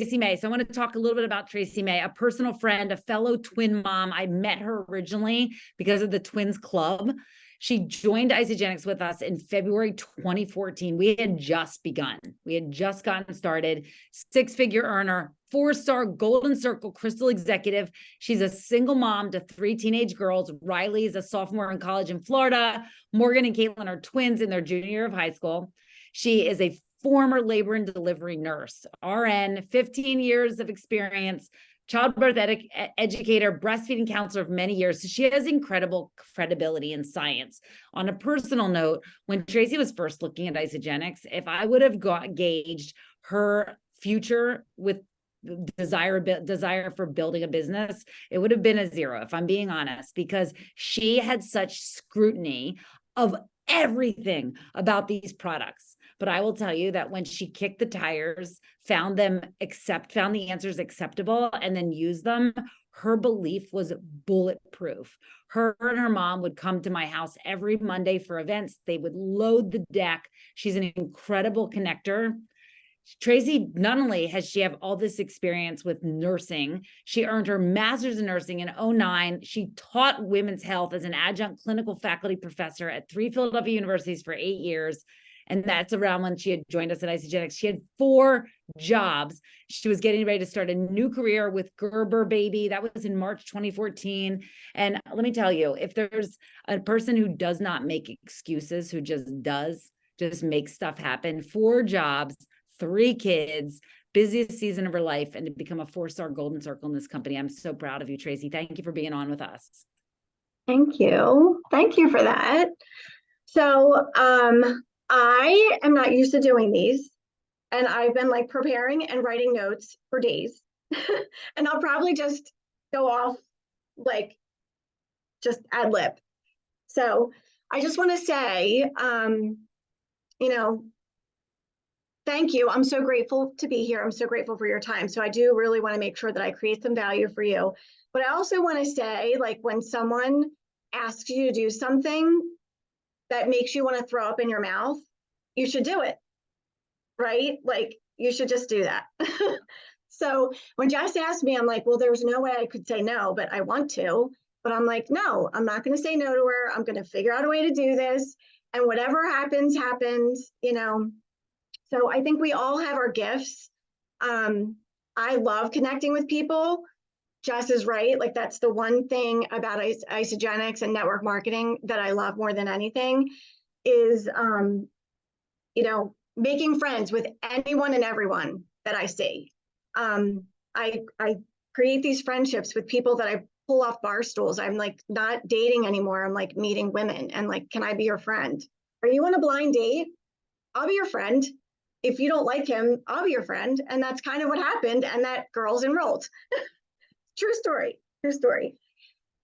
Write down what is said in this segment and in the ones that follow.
Tracy May. So I want to talk a little bit about Tracy May, a personal friend, a fellow twin mom. I met her originally because of the Twins Club. She joined Isagenix with us in February 2014. We had just begun. We had just gotten started. Six-figure earner, 4-star Golden Circle Crystal executive. She's a single mom to 3 teenage girls. Riley is a sophomore in college in Florida. Morgan and Caitlin are twins in their junior year of high school. She is a former labor and delivery nurse, RN, 15 years of experience, childbirth educator, breastfeeding counselor for many years. So she has incredible credibility in science. On a personal note, when Tracy was first looking at Isagenix, if I would have gauged her future with desire for building a business, it would have been a 0, if I'm being honest, because she had such scrutiny of everything about these products. But I will tell you that when she kicked the tires, found the answers acceptable, and then used them, her belief was bulletproof. Her and her mom would come to my house every Monday for events. They would load the deck. She's an incredible connector. Tracy, not only has she have all this experience with nursing, she earned her master's in nursing in 2009. She taught women's health as an adjunct clinical faculty professor at 3 Philadelphia universities for 8 years. And that's around when she had joined us at Isagenix. She had 4 jobs. She was getting ready to start a new career with Gerber Baby. That was in March 2014. And let me tell you, if there's a person who does not make excuses, who just makes stuff happen, 4 jobs, 3 kids, busiest season of her life, and to become a 4-star Golden Circle in this company. I'm so proud of you, Tracy. Thank you for being on with us. Thank you. Thank you for that. So I am not used to doing these, and I've been like preparing and writing notes for days. And I'll probably just go off like just ad lib. So I just want to say, thank you. I'm so grateful to be here. I'm so grateful for your time. So I do really want to make sure that I create some value for you. But I also want to say, like, when someone asks you to do something that makes you want to throw up in your mouth, you should do it, right? Like, you should just do that. So when Jess asked me, I'm like, well, there's no way I could say no, but I want to. But I'm like, no, I'm not going to say no to her. I'm going to figure out a way to do this. And whatever happens, happens, So I think we all have our gifts. I love connecting with people. Jess is right. Like, that's the one thing about Isagenix and network marketing that I love more than anything is, making friends with anyone and everyone that I see. I create these friendships with people that I pull off bar stools. I'm like not dating anymore. I'm like meeting women and like, can I be your friend? Are you on a blind date? I'll be your friend. If you don't like him, I'll be your friend. And that's kind of what happened. And that girl's enrolled. True story.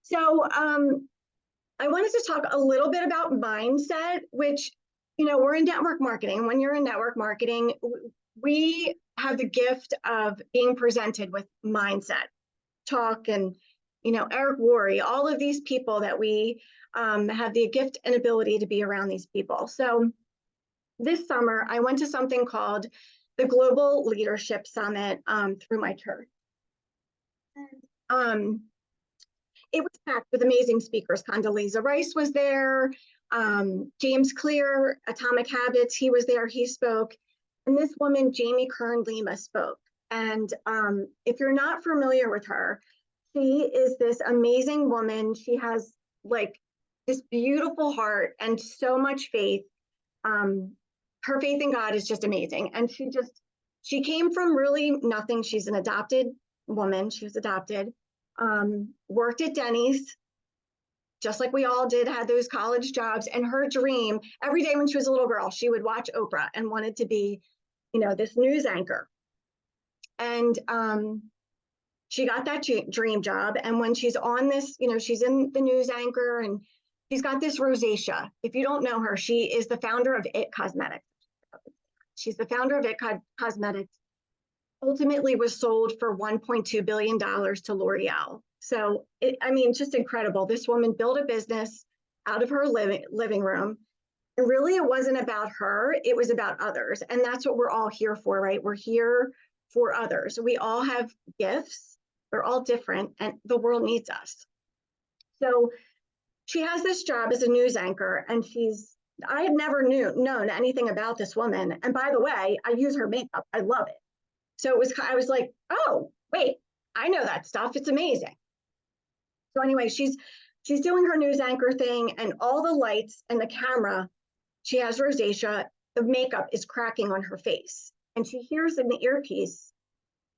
So I wanted to talk a little bit about mindset, which, we're in network marketing. When you're in network marketing, we have the gift of being presented with mindset talk and, Eric Worre, all of these people that we have the gift and ability to be around these people. So this summer, I went to something called the Global Leadership Summit through my church. And it was packed with amazing speakers. Condoleezza Rice was there. James Clear, Atomic Habits, he was there, he spoke. And this woman, Jamie Kern-Lima, spoke. And if you're not familiar with her, she is this amazing woman. She has like this beautiful heart and so much faith. Her faith in God is just amazing. And she came from really nothing. She's an adopted woman. She was adopted, worked at Denny's, just like we all did, had those college jobs. And her dream, every day when she was a little girl, she would watch Oprah and wanted to be, this news anchor. And she got that dream job. And when she's on this, she's in the news anchor and she's got this rosacea. If you don't know her, she is the founder of It Cosmetics. She's the founder of It Cosmetics. Ultimately was sold for $1.2 billion to L'Oreal. So, just incredible. This woman built a business out of her living room. And really, it wasn't about her. It was about others. And that's what we're all here for, right? We're here for others. We all have gifts. They're all different, and the world needs us. So she has this job as a news anchor, and I had never known anything about this woman. And by the way, I use her makeup. I love it. So I was like, oh, wait, I know that stuff. It's amazing. So anyway, she's doing her news anchor thing, and all the lights and the camera, she has rosacea, the makeup is cracking on her face. And she hears in the earpiece,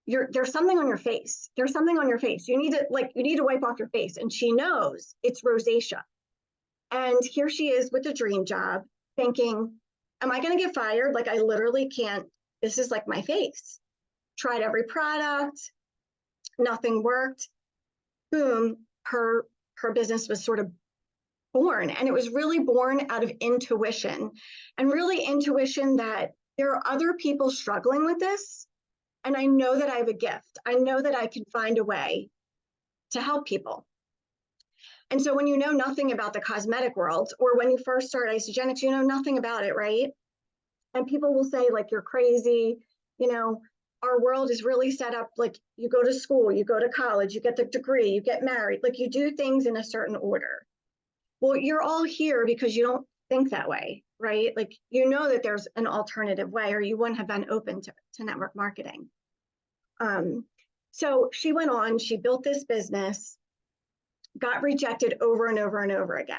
there's something on your face. There's something on your face. You need to wipe off your face. And she knows it's rosacea. And here she is with a dream job thinking, am I going to get fired? Like, I literally can't, this is like my face. Tried every product, nothing worked. Boom, her business was sort of born. And it was really born out of intuition, and really intuition that there are other people struggling with this. And I know that I have a gift. I know that I can find a way to help people. And so when you know nothing about the cosmetic world, or when you first start Isagenix, you know nothing about it, right? And people will say, like, you're crazy. You know, our world is really set up like you go to school, you go to college, you get the degree, you get married, like you do things in a certain order. Well, you're all here because you don't think that way, right? Like, you know that there's an alternative way, or you wouldn't have been open to network marketing. So she went on, she built this business, got rejected over and over and over again.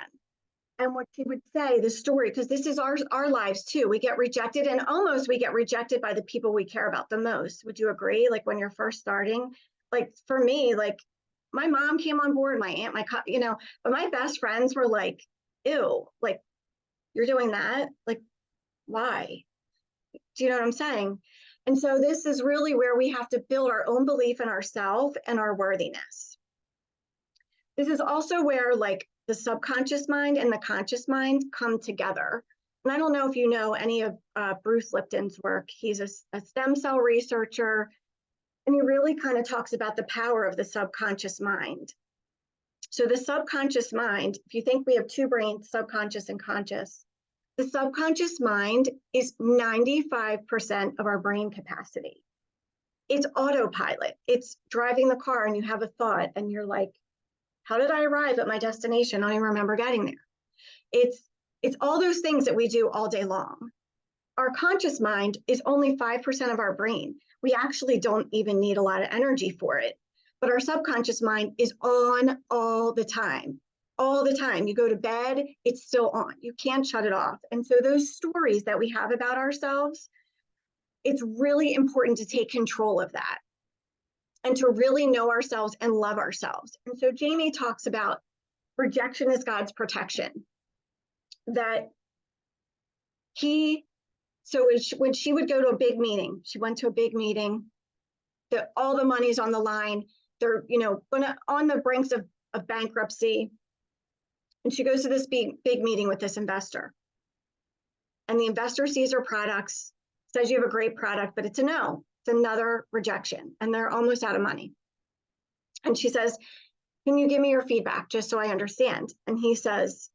And what she would say, the story, because this is our lives too, we get rejected, and almost we get rejected by the people we care about the most. Would you agree? Like, when you're first starting, like for me, like my mom came on board, my aunt, but my best friends were like, ew, like, you're doing that? Like, why? Do you know what I'm saying? And so this is really where we have to build our own belief in ourselves and our worthiness. This is also where, like, the subconscious mind and the conscious mind come together. And I don't know if you know any of Bruce Lipton's work. He's a stem cell researcher, and he really kind of talks about the power of the subconscious mind. So the subconscious mind, if you think we have two brains, subconscious and conscious, the subconscious mind is 95% of our brain capacity. It's autopilot. It's driving the car and you have a thought and you're like, how did I arrive at my destination? I don't even remember getting there. It's all those things that we do all day long. Our conscious mind is only 5% of our brain. We actually don't even need a lot of energy for it. But our subconscious mind is on all the time. All the time. You go to bed, it's still on. You can't shut it off. And so those stories that we have about ourselves, it's really important to take control of that and to really know ourselves and love ourselves. And so Jamie talks about rejection is God's protection. That when she would go to a big meeting, she went to a big meeting, that all the money's on the line, they're, on the brinks of bankruptcy. And she goes to this big meeting with this investor. And the investor sees her products, says you have a great product, but it's a no. It's another rejection. And they're almost out of money. And she says, can you give me your feedback just so I understand? And he says,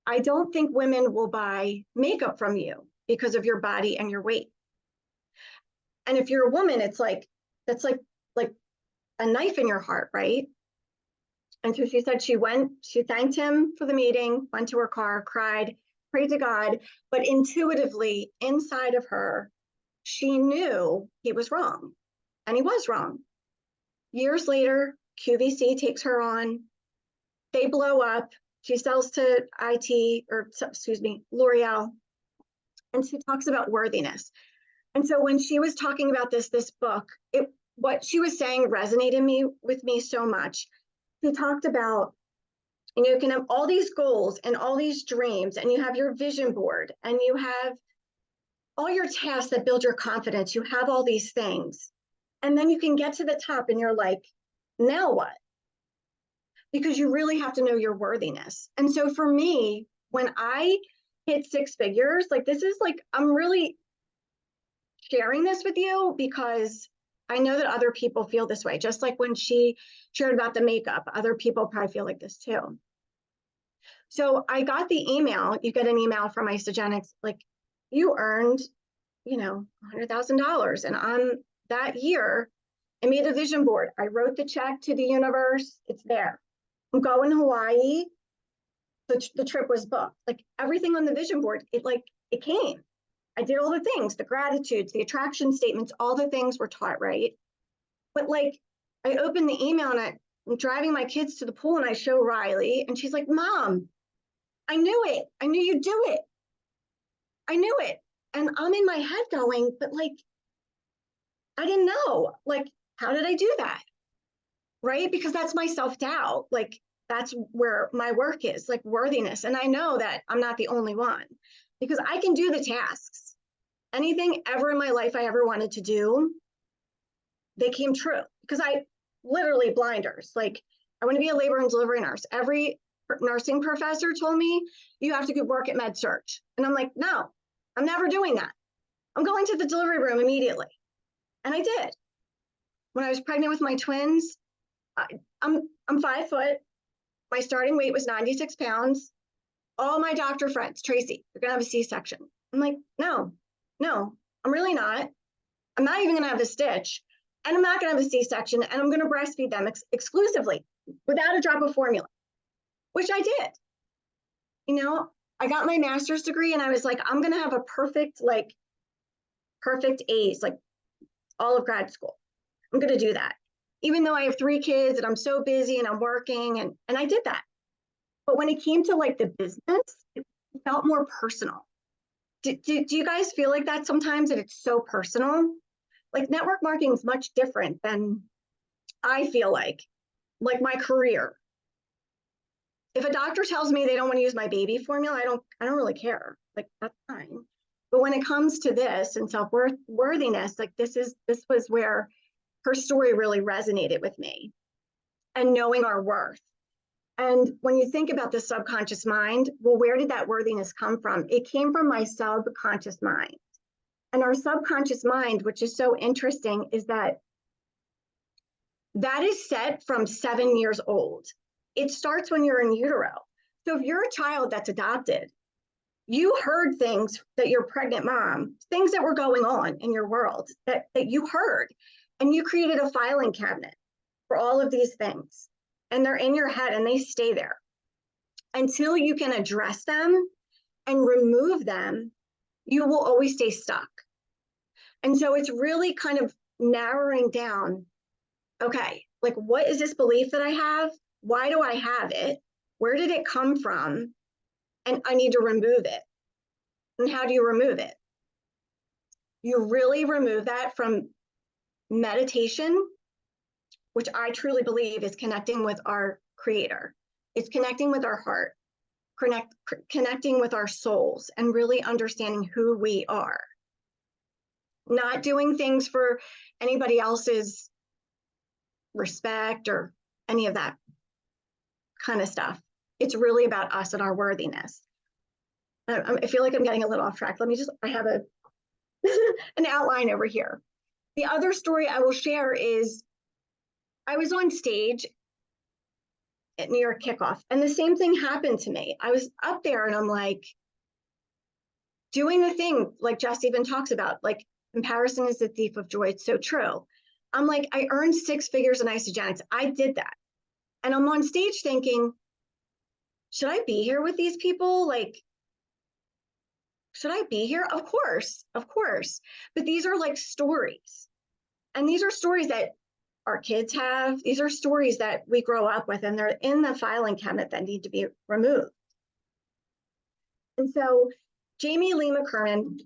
I don't think women will buy makeup from you because of your body and your weight. And if you're a woman, it's like, that's like a knife in your heart, right? And so she said she thanked him for the meeting, went to her car, cried, prayed to God, but intuitively inside of her, she knew he was wrong, and he was wrong. Years later, QVC takes her on, they blow up, she sells to L'Oreal, and she talks about worthiness. And so when she was talking about this book, what she was saying resonated with me so much. She talked about, you can have all these goals and all these dreams, and you have your vision board, and you have all your tasks that build your confidence. You have all these things. And then you can get to the top and you're like, now what? Because you really have to know your worthiness. And so for me, when I hit 6 figures, like, this is like, I'm really sharing this with you because I know that other people feel this way. Just like when she shared about the makeup, other people probably feel like this too. So I got the email, you get an email from Isagenix, like, you earned $100,000. And that year, I made a vision board. I wrote the check to the universe. It's there. I'm going to Hawaii. The trip was booked. Like everything on the vision board, it came. I did all the things, the gratitudes, the attraction statements, all the things were taught, right? But like, I opened the email and I'm driving my kids to the pool and I show Riley and she's like, Mom, I knew it. I knew you'd do it. I knew it. And I'm in my head going, but like, I didn't know. Like, how did I do that? Right? Because that's my self-doubt. Like, that's where my work is, like worthiness. And I know that I'm not the only one because I can do the tasks. Anything ever in my life I ever wanted to do, they came true because I literally blinders. Like, I want to be a labor and delivery nurse. Every nursing professor told me you have to go work at med surg. And I'm like, no, I'm never doing that. I'm going to the delivery room immediately. And I did. When I was pregnant with my twins, I'm 5 foot. My starting weight was 96 pounds. All my doctor friends, Tracy, you're going to have a C-section. I'm like, no, I'm really not. I'm not even going to have a stitch. And I'm not going to have a C-section. And I'm going to breastfeed them exclusively without a drop of formula, which I did. I got my master's degree and I was like, I'm going to have a perfect A's, like all of grad school. I'm going to do that. Even though I have 3 kids and I'm so busy and I'm working and I did that. But when it came to like the business, it felt more personal. Do you guys feel like that sometimes, that it's so personal? Like network marketing is much different than, I feel like my career. If a doctor tells me they don't want to use my baby formula, I don't really care. Like, that's fine. But when it comes to this and self-worthiness, like this was where her story really resonated with me, and knowing our worth. And when you think about the subconscious mind, well, where did that worthiness come from? It came from my subconscious mind. And our subconscious mind, which is so interesting, is that is set from 7 years old. It starts when you're in utero. So if you're a child that's adopted, you heard things that your pregnant mom, things that were going on in your world that you heard, and you created a filing cabinet for all of these things. And they're in your head and they stay there until you can address them and remove them. You will always stay stuck. And so it's really kind of narrowing down, okay, like what is this belief that I have? Why do I have it? Where did it come from? And I need to remove it. And how do you remove it? You really remove that from meditation, which I truly believe is connecting with our creator. It's connecting with our heart, connecting with our souls, and really understanding who we are. Not doing things for anybody else's respect or any of that kind of stuff. It's really about us and our worthiness. I feel like I'm getting a little off track. I have an outline over here. The other story I will share is I was on stage at New York Kickoff, and the same thing happened to me. I was up there and I'm like doing the thing like Jess even talks about, like comparison is the thief of joy. It's so true. I'm like, I earned 6 figures in isogenics. I did that. And I'm on stage thinking, should I be here with these people? Like, should I be here? Of course. But these are like stories. And these are stories that our kids have. These are stories that we grow up with, and they're in the filing cabinet that need to be removed. And so Jamie Lima Kernan,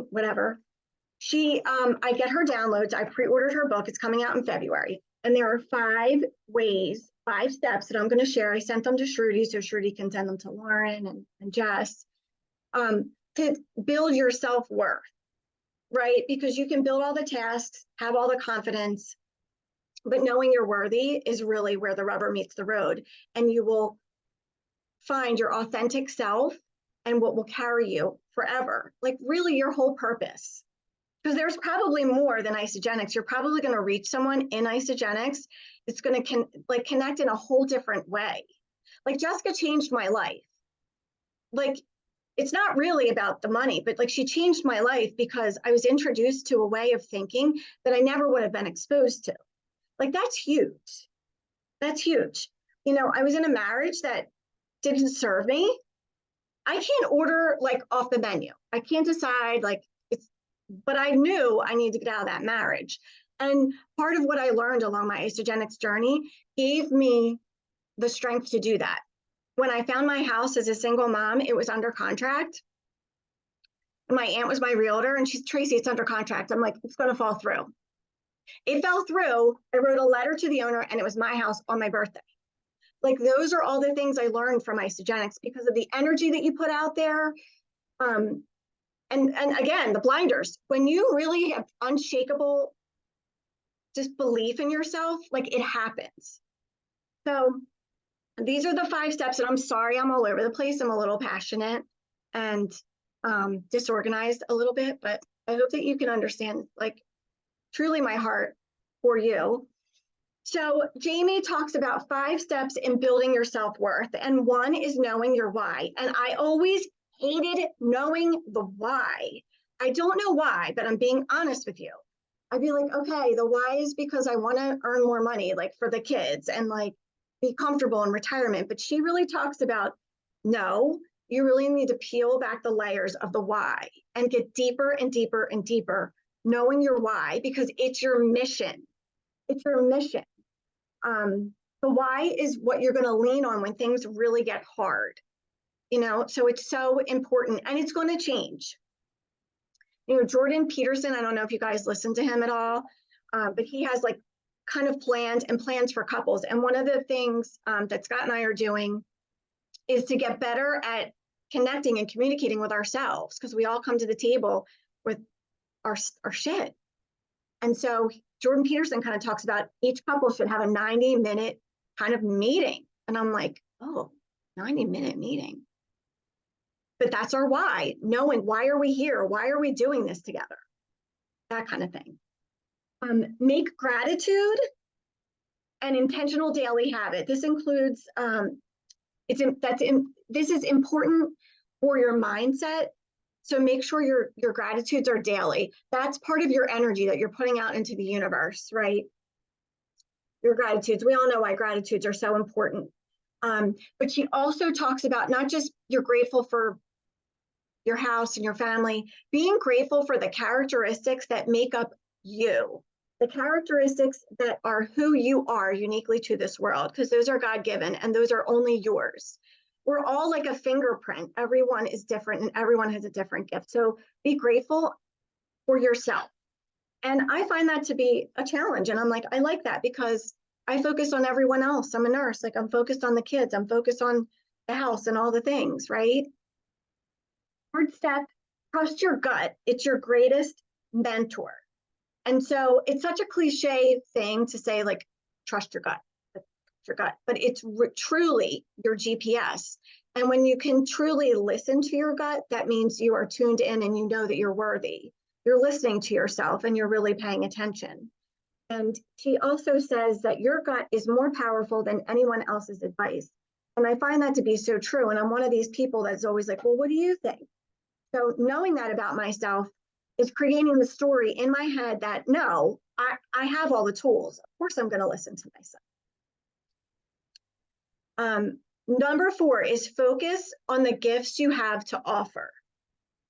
whatever, I get her downloads. I pre-ordered her book. It's coming out in February. And there are 5 steps that I'm going to share. I sent them to Shruti so Shruti can send them to Lauren and Jess, to build your self-worth, right? Because you can build all the tasks, have all the confidence, but knowing you're worthy is really where the rubber meets the road. And you will find your authentic self and what will carry you forever, like really your whole purpose. Because there's probably more than isogenics. You're probably going to reach someone in isogenics. It's going to connect in a whole different way. Like Jessica changed my life. Like it's not really about the money, but like she changed my life because I was introduced to a way of thinking that I never would have been exposed to. Like that's huge. That's huge. You know, I was in a marriage that didn't serve me. I can't order like off the menu. I can't decide like it's, but I knew I needed to get out of that marriage. And part of what I learned along my Isogenics journey gave me the strength to do that. When I found my house as a single mom, it was under contract. My aunt was my realtor and she's, Tracy, it's under contract. I'm like, it's going to fall through. It fell through. I wrote a letter to the owner and it was my house on my birthday. Like those are all the things I learned from Isogenics because of the energy that you put out there. And again, the blinders, when you really have unshakable just belief in yourself, like it happens. So these are the 5 steps, and I'm sorry I'm all over the place. I'm a little passionate and disorganized a little bit, but I hope that you can understand like truly my heart for you. So Jamie talks about 5 steps in building your self-worth, and one is knowing your why. And I always hated knowing the why. I don't know why, but I'm being honest with you. I'd be like, okay, the why is because I want to earn more money, like for the kids and like be comfortable in retirement. But she really talks about, no, you really need to peel back the layers of the why and get deeper and deeper and deeper, knowing your why, because it's your mission. It's your mission. The why is what you're going to lean on when things really get hard, you know, so it's so important and it's going to change. You know, Jordan Peterson, I don't know if you guys listen to him at all, but he has like kind of plans for couples. And one of the things that Scott and I are doing is to get better at connecting and communicating with ourselves, because we all come to the table with our shit. And so Jordan Peterson kind of talks about each couple should have a 90-minute kind of meeting. And I'm like, oh, 90-minute meeting. But that's our why, knowing why are we here? Why are we doing this together? That kind of thing. Make gratitude an intentional daily habit. This includes, this is important for your mindset. So make sure your gratitudes are daily. That's part of your energy that you're putting out into the universe, right? Your gratitudes. We all know why gratitudes are so important. But she also talks about not just you're grateful for your house and your family, being grateful for the characteristics that make up you, the characteristics that are who you are uniquely to this world, because those are God-given and those are only yours. We're all like a fingerprint. Everyone is different and everyone has a different gift. So be grateful for yourself. And I find that to be a challenge. And I'm like, I like that because I focus on everyone else. I'm a nurse. Like I'm focused on the kids. I'm focused on the house and all the things, right? Third step, trust your gut. It's your greatest mentor. And so it's such a cliche thing to say, like, trust your gut, but it's truly your GPS. And when you can truly listen to your gut, that means you are tuned in and you know that you're worthy. You're listening to yourself and you're really paying attention. And she also says that your gut is more powerful than anyone else's advice. And I find that to be so true. And I'm one of these people that's always like, well, what do you think? So knowing that about myself is creating the story in my head that no, I have all the tools. Of course, I'm going to listen to myself. Number 4 is focus on the gifts you have to offer.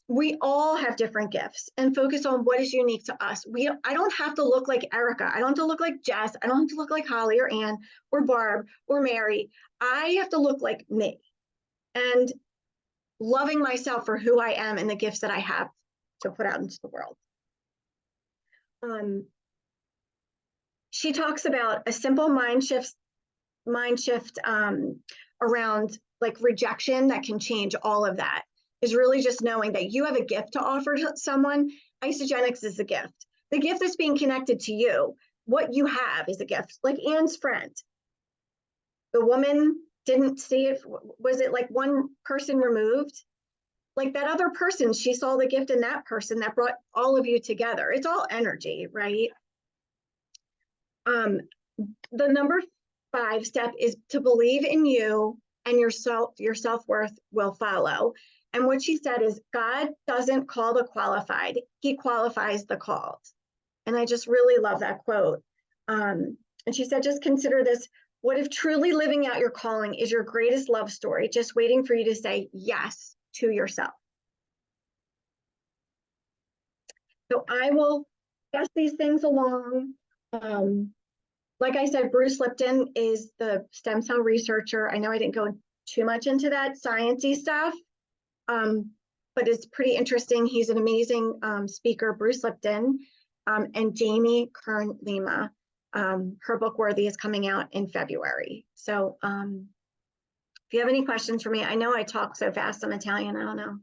We all have different gifts and focus on what is unique to us. I don't have to look like Erica. I don't have to look like Jess. I don't have to look like Holly or Ann or Barb or Mary. I have to look like me. And loving myself for who I am and the gifts that I have to put out into the world. She talks about a simple mind shift around like rejection that can change all of that. Is really just knowing that you have a gift to offer to someone. Isogenics is a gift. The gift that's being connected to you. What you have is a gift. Like Ann's friend. The woman didn't see it. Was it like one person removed? Like that other person, she saw the gift in that person that brought all of you together. It's all energy, right? The number 5 step is to believe in you and your self-worth will follow. And what she said is, God doesn't call the qualified, he qualifies the called. And I just really love that quote. And she said, just consider this. What if truly living out your calling is your greatest love story, just waiting for you to say yes to yourself? So I will pass these things along. Like I said, Bruce Lipton is the stem cell researcher. I know I didn't go too much into that sciencey stuff, but it's pretty interesting. He's an amazing speaker, Bruce Lipton, and Jamie Kern Lima. Her book Worthy is coming out in February. So if you have any questions for me, I know I talk so fast, I'm Italian, I don't know.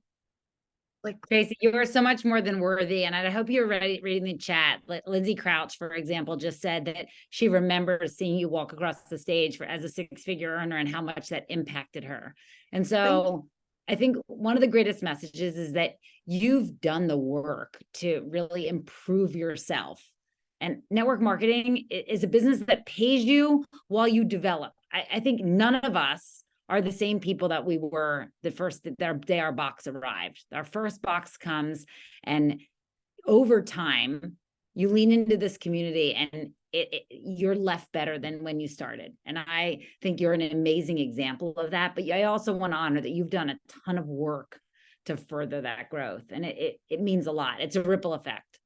Tracy, you are so much more than worthy. And I hope you're reading the chat. Lindsay Crouch, for example, just said that she remembers seeing you walk across the stage as a six-figure earner and how much that impacted her. And so I think one of the greatest messages is that you've done the work to really improve yourself. And network marketing is a business that pays you while you develop. I think none of us are the same people that we were the first day our box arrived. Our first box comes, and over time, you lean into this community and you're left better than when you started. And I think you're an amazing example of that. But I also want to honor that you've done a ton of work to further that growth. And it means a lot. It's a ripple effect.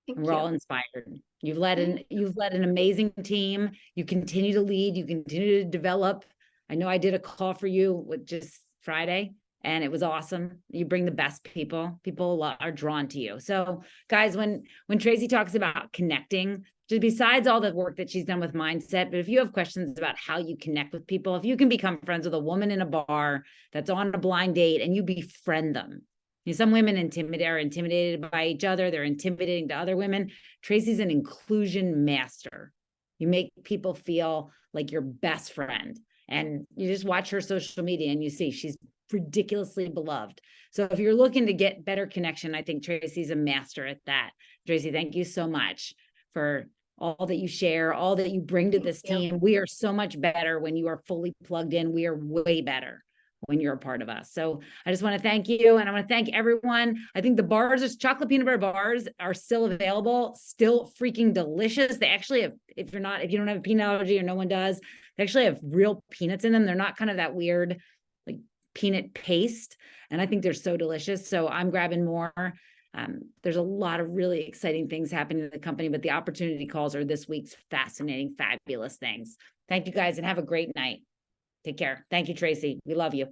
We're all inspired. You've led an amazing team. You continue to lead, you continue to develop. I know I did a call for you with just Friday, and it was awesome. You bring the best people. People are drawn to you. So guys, when Tracy talks about connecting, just besides all the work that she's done with mindset, but if you have questions about how you connect with people, if you can become friends with a woman in a bar that's on a blind date and you befriend them. Some women are intimidated by each other. They're intimidating to other women. Tracy's an inclusion master. You make people feel like your best friend. And you just watch her social media and you see she's ridiculously beloved. So if you're looking to get better connection, I think Tracy's a master at that. Tracy, thank you so much for all that you share, all that you bring to this team. We are so much better when you are fully plugged in. We are way better when you're a part of us. So I just want to thank you. And I want to thank everyone. I think the bars, chocolate peanut butter bars, are still available, still freaking delicious. They actually have, if you don't have a peanut allergy, or no one does, they actually have real peanuts in them. They're not kind of that weird like peanut paste. And I think they're so delicious. So I'm grabbing more. There's a lot of really exciting things happening in the company, but the opportunity calls are this week's fascinating, fabulous things. Thank you guys and have a great night. Take care. Thank you, Tracy. We love you.